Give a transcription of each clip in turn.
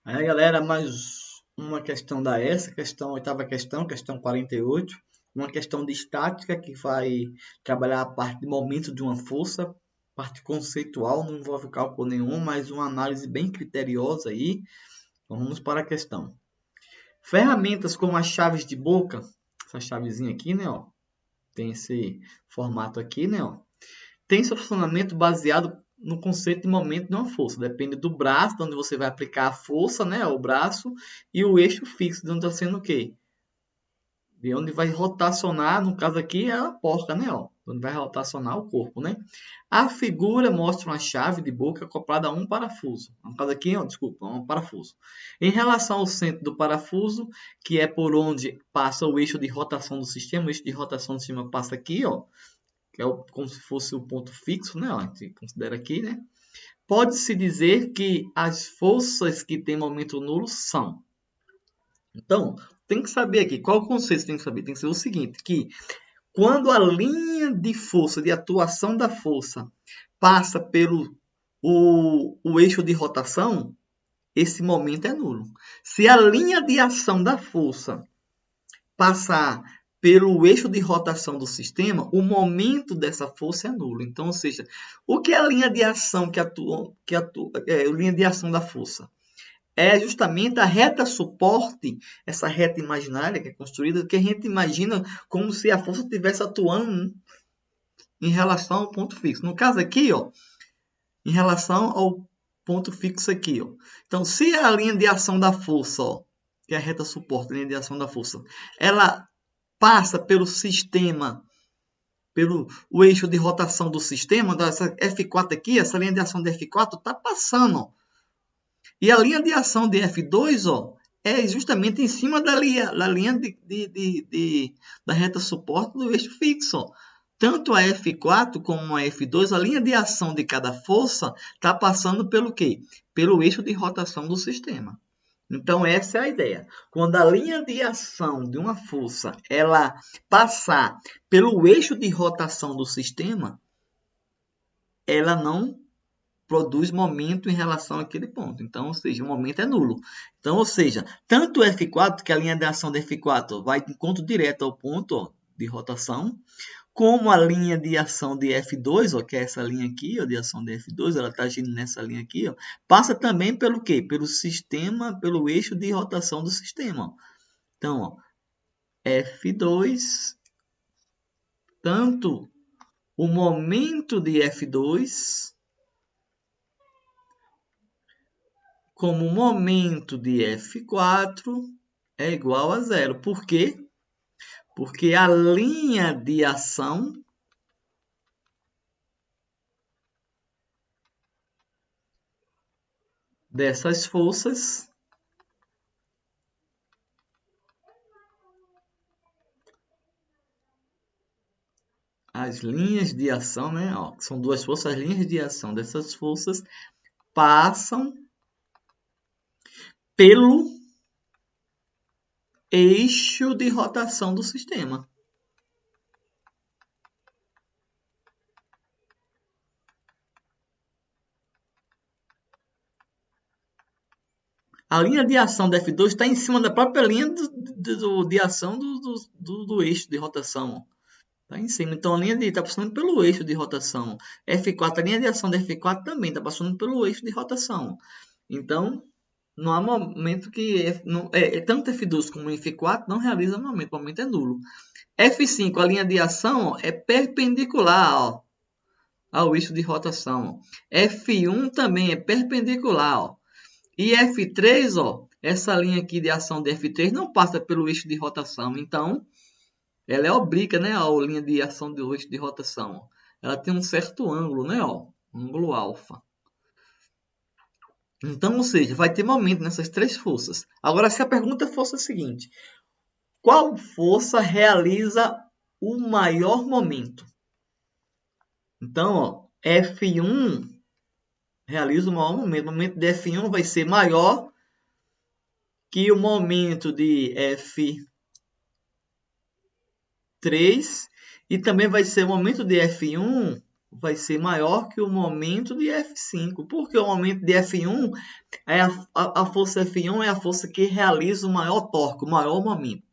Aí, galera, mais uma questão da essa, oitava questão 48, uma questão de estática que vai trabalhar a parte de momento de uma força, parte conceitual, não envolve cálculo nenhum, mas uma análise bem criteriosa aí. Então, vamos para a questão. Ferramentas como as chaves de boca, essa chavezinha aqui, né, ó, tem esse formato aqui, né, ó, tem seu funcionamento baseado no conceito de momento de uma força. Depende do braço, de onde você vai aplicar a força, né? O braço e o eixo fixo, de onde está sendo o quê? De onde vai rotacionar, no caso aqui é a porca, né? Ó, onde vai rotacionar o corpo, né? A figura mostra uma chave de boca acoplada a um parafuso. No caso aqui, ó, desculpa, um parafuso. Em relação ao centro do parafuso, que é por onde passa o eixo de rotação do sistema, o eixo de rotação do sistema passa aqui, ó, que é como se fosse o ponto fixo, né? Ó, a gente considera aqui, né? Pode-se dizer que as forças que têm momento nulo são. Então, tem que saber aqui, qual o conceito que tem que saber? Tem que ser o seguinte, que quando a linha de força, de atuação da força, passa pelo o eixo de rotação, esse momento é nulo. Se a linha de ação da força passar pelo eixo de rotação do sistema, o momento dessa força é nulo. Então, ou seja, o que é a linha de ação linha de ação da força? É justamente a reta suporte, essa reta imaginária que é construída, que a gente imagina como se a força estivesse atuando em relação ao ponto fixo. No caso aqui, ó, em relação ao ponto fixo aqui, ó. Então, se a linha de ação da força, ó, que é a reta suporte, a linha de ação da força, ela passa pelo sistema, pelo o eixo de rotação do sistema, essa F4 aqui, essa linha de ação de F4 está passando. Ó. E a linha de ação de F2 ó, é justamente em cima da linha da reta suporte do eixo fixo. Ó. Tanto a F4 como a F2, a linha de ação de cada força está passando pelo quê? Pelo eixo de rotação do sistema. Então, essa é a ideia. Quando a linha de ação de uma força ela passar pelo eixo de rotação do sistema, ela não produz momento em relação àquele ponto. Então, ou seja, o momento é nulo. Então, ou seja, tanto o F4, que a linha de ação de F4 vai de encontro direto ao ponto ó, de rotação, como a linha de ação de F2, ó, que é essa linha aqui, ó, de ação de F2, ela está agindo nessa linha aqui, ó, passa também pelo quê? Pelo sistema, pelo eixo de rotação do sistema. Ó. Então, ó, F2, tanto o momento de F2 como o momento de F4 é igual a zero. Por quê? Porque a linha de ação dessas forças as linhas de ação, né? Ó, são duas forças, as linhas de ação dessas forças passam pelo eixo de rotação do sistema. A linha de ação da F2 está em cima da própria linha de ação do eixo de rotação. Está em cima. Então, a linha está passando pelo eixo de rotação. F4, a linha de ação da F4 também está passando pelo eixo de rotação. Então, não há momento que tanto F2 como F4 não realiza momento. O momento é nulo. F5, a linha de ação ó, é perpendicular ó, ao eixo de rotação. F1 também é perpendicular. Ó. E F3, ó, essa linha aqui de ação de F3 não passa pelo eixo de rotação. Então, ela é oblíqua, né? A linha de ação do eixo de rotação. Ó. Ela tem um certo ângulo, né? Ó, ângulo alfa. Então, ou seja, vai ter momento nessas três forças. Agora, se a pergunta fosse a seguinte: qual força realiza o maior momento? Então, ó, F1 realiza o maior momento. O momento de F1 vai ser maior que o momento de F3 e também vai ser o momento de F1 vai ser maior que o momento de F5. Porque o momento de F1 a força F1 é a força que realiza o maior torque, o maior momento.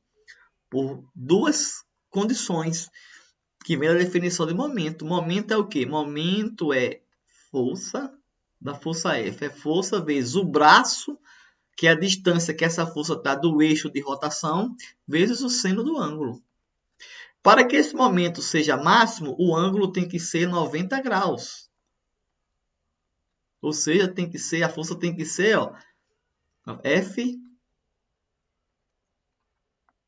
Por duas condições que vem da definição de momento. Momento é o quê? Momento é força da força F. É força vezes o braço, que é a distância que essa força está do eixo de rotação, vezes o seno do ângulo. Para que esse momento seja máximo, o ângulo tem que ser 90 graus. Ou seja, a força tem que ser, ó, F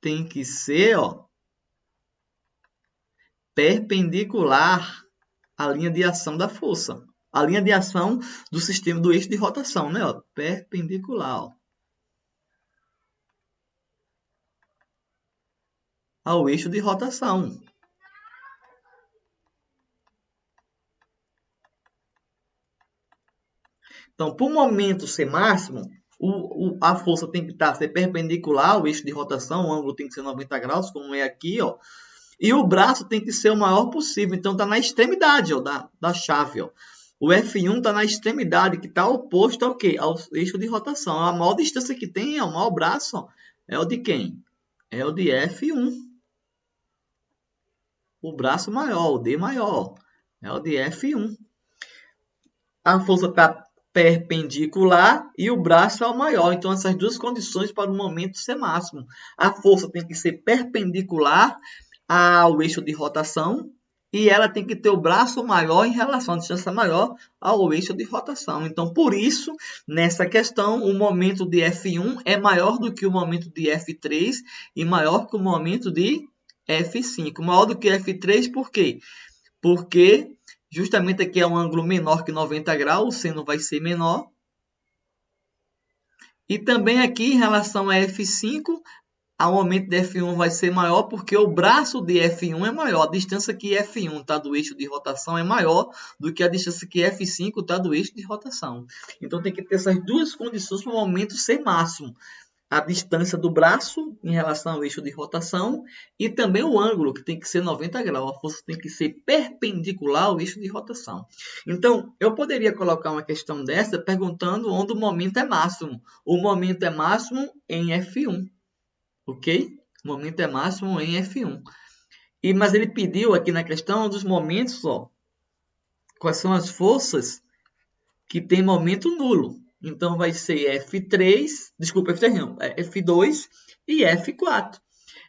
tem que ser, ó, perpendicular à linha de ação da força. A linha de ação do sistema do eixo de rotação, né? Ó, perpendicular, ó, ao eixo de rotação. Então, para o momento ser máximo, a força tem que ser perpendicular ao eixo de rotação, o ângulo tem que ser 90 graus, como é aqui, ó. E o braço tem que ser o maior possível, então está na extremidade, ó, da chave, ó. O F1 está na extremidade, que está oposto ao quê? Ao eixo de rotação. A maior distância que tem, o maior braço, ó, é o de quem? É o de F1. O braço maior, o D maior, é o de F1. A força está perpendicular e o braço é o maior. Então, essas duas condições para o momento ser máximo. A força tem que ser perpendicular ao eixo de rotação e ela tem que ter o braço maior em relação à distância maior ao eixo de rotação. Então, por isso, nessa questão, o momento de F1 é maior do que o momento de F3 e maior que o momento de F5. Maior do que F3, por quê? Porque justamente aqui é um ângulo menor que 90 graus, o seno vai ser menor. E também aqui, em relação a F5, o momento de F1 vai ser maior porque o braço de F1 é maior. A distância que F1 está do eixo de rotação é maior do que a distância que F5 está do eixo de rotação. Então, tem que ter essas duas condições para o momento ser máximo. A distância do braço em relação ao eixo de rotação e também o ângulo, que tem que ser 90 graus. A força tem que ser perpendicular ao eixo de rotação. Então, eu poderia colocar uma questão dessa perguntando onde o momento é máximo. O momento é máximo em F1, ok? O momento é máximo em F1. Mas ele pediu aqui na questão dos momentos, ó, quais são as forças que tem momento nulo. Então, vai ser F3, desculpa, F3 não, F2 e F4.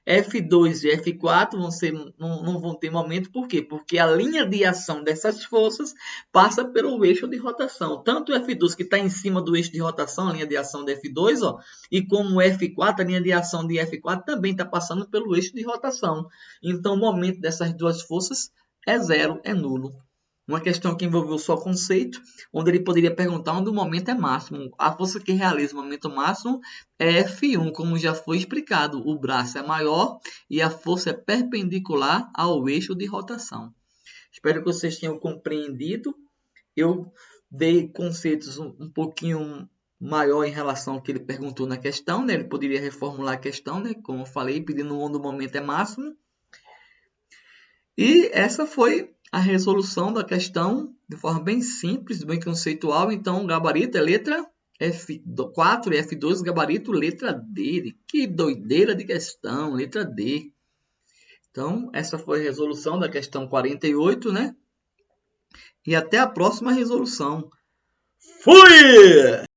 F2 e F4 não vão ter momento, por quê? Porque a linha de ação dessas forças passa pelo eixo de rotação. Tanto o F2, que está em cima do eixo de rotação, a linha de ação de F2, ó, e como o F4, a linha de ação de F4 também está passando pelo eixo de rotação. Então, o momento dessas duas forças é zero, é nulo. Uma questão que envolveu só conceito, onde ele poderia perguntar onde o momento é máximo. A força que realiza o momento máximo é F1, como já foi explicado. O braço é maior e a força é perpendicular ao eixo de rotação. Espero que vocês tenham compreendido. Eu dei conceitos um pouquinho maior em relação ao que ele perguntou na questão, né? Ele poderia reformular a questão, né? Como eu falei, pedindo onde o momento é máximo. E essa foi a resolução da questão de forma bem simples, bem conceitual. Então, o gabarito é letra F4 e F2, gabarito letra D. Que doideira de questão, letra D. Então, essa foi a resolução da questão 48, né? E até a próxima resolução. Fui!